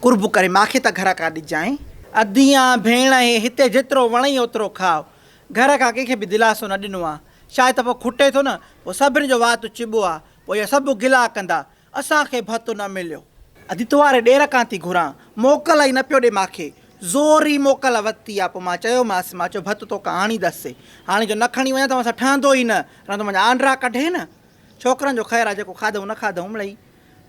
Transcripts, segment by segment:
कुर्ब करे माखे त घर का ॾिजांइ अदियां भेण हिते जेतिरो वणई ओतिरो खाओ घर खां कंहिंखे बि दिलासो न ॾिनो आहे शायदि त पोइ खुटे थो न पोइ सभिनी जो वात चिॿो आहे पोइ इहे सभु गिला कंदा असांखे भतु न मिलियो अदी तुवारे ॾेर खां थी घुरां मोकल ई न पियो ॾे माखे ज़ोरी मोकल वरिती आहे पोइ मां चयोमांसि मां चयो भतु तोखां आणींदसि हाणे जो न खणी वञा त असां ठहंदो ई न रहंदो मुंहिंजा आंड्रा कढे न छोकिरनि जो ख़ैरु आहे जेको खाधऊं न खाधऊं मिड़ई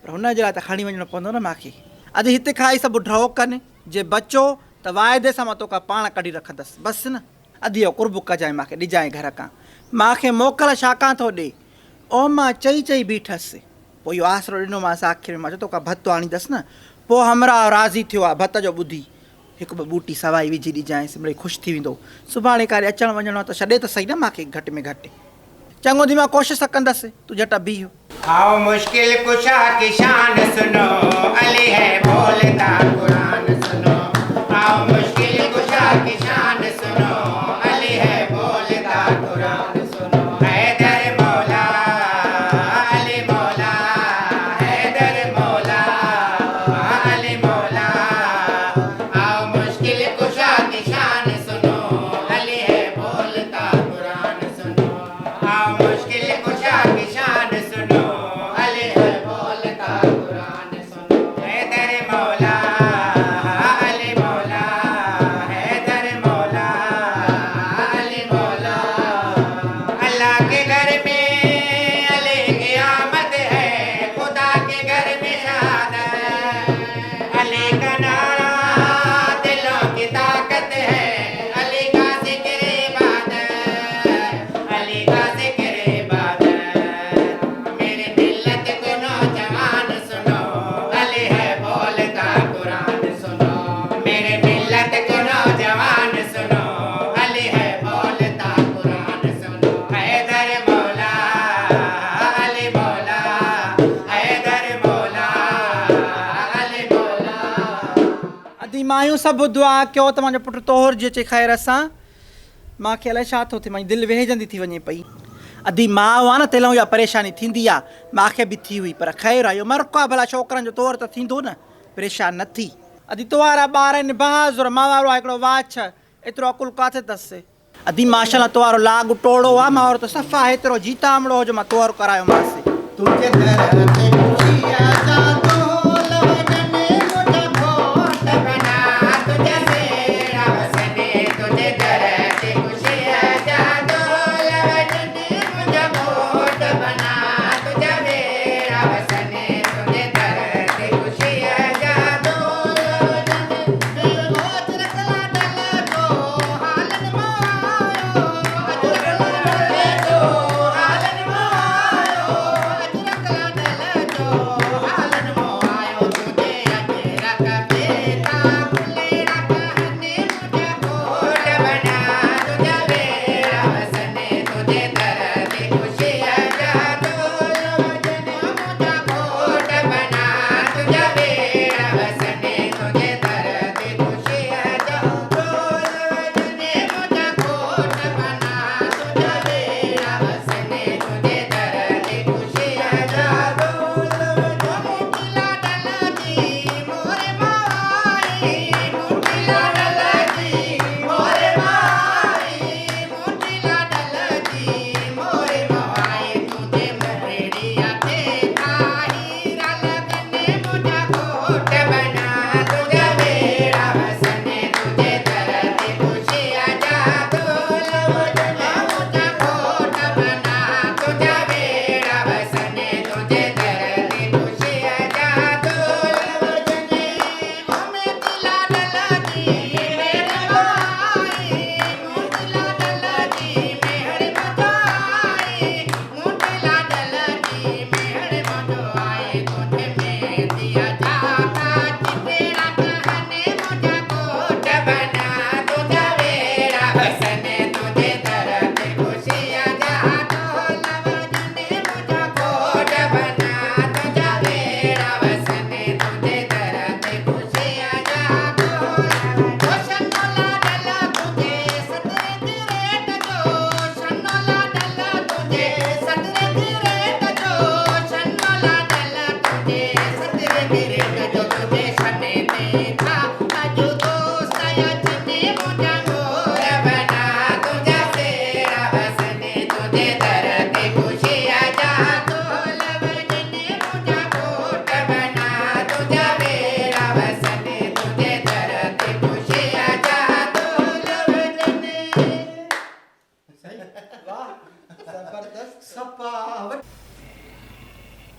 पर हुनजे लाइ त खणी वञिणो पवंदो न माखे अॼु हिते खाई सभु ड्रॉ कनि जे बचो त वाइदे सां मां तोखां पाण कढी रखंदसि बसि न अधु इहो कुर्ब कजांइ मूंखे ॾिजांइ घर खां मूंखे मोकल छाकाणि थो ॾे ओ मां चई बीठसि पोइ इहो आसिरो ॾिनोमांसि आख़िर में मां चयो तोखां भतु आणींदसि न पोइ हमरा राज़ी थियो आहे भत जो ॿुधी हिकु ॿ बूटी सवाई विझी ॾिजांइसि मिड़ई ख़ुशि थी वेंदो सुभाणे काॾे अचणु वञणो आहे त छॾे त सही न मूंखे घटि में घटि चङो थी मां कोशिशि कंदसि तूं झट बीहो आओ मुश्किल कुशा की शान सुनो अली है बोलता कुरान सुनो आओ मुश्किल कुशा की शान सुनो अली है बोलता कुरान सुनो हैदर मौला अली मौला हैदर मौला अली मौला आओ मुश्किल कुशा की शान सुनो अली है बोलता कुरान सुनो आओ मुश्किल कुशा की शान सुनो मायूं सभु दुआ कयो त मुंहिंजो पुटु तोहर जी अचे ख़ैर सां मूंखे अलाए छा थो थिए मुंहिंजी दिलि वेहिजंदी थी वञे पई अधी माउ आहे न तेलो इहा परेशानी थींदी आहे मूंखे बि थी हुई पर ख़ैरु आहे इहो मर्को आहे भला छोकिरनि जो तौरु त थींदो न परेशान न थी अधी तुवारा ॿार आहिनि बहाज़ुर मां वारो आहे हिकिड़ो वाछ एतिरो अकुलु किथे अथसि अधी माशाल्लाह तुवारो लाॻु टोड़ो आहे मां वारो त सफ़ा हेतिरो जीतामड़ो हुजो मां तौरु करायोमांसि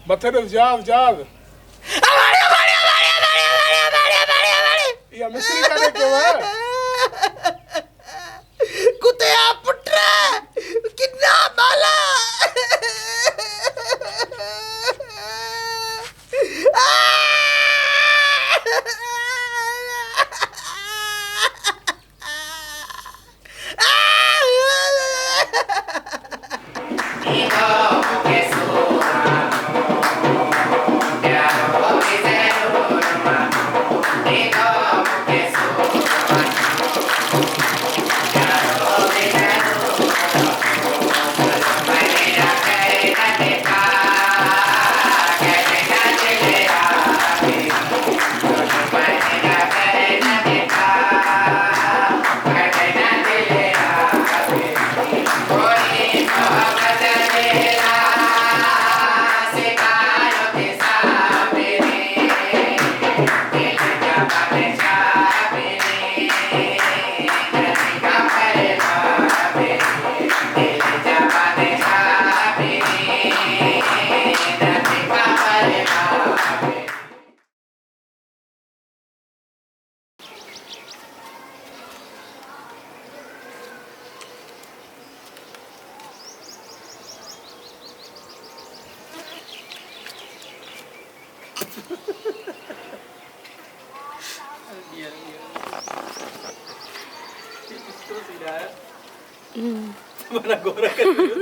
मथे ॾे जहाज़ इहा मिस्री करे कयो आहे कुत्या पुट किन्ना बाला Mana goreng kan itu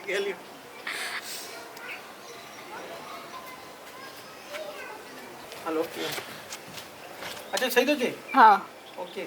kali. Hello अच्छा सही तो जी हाँ ओके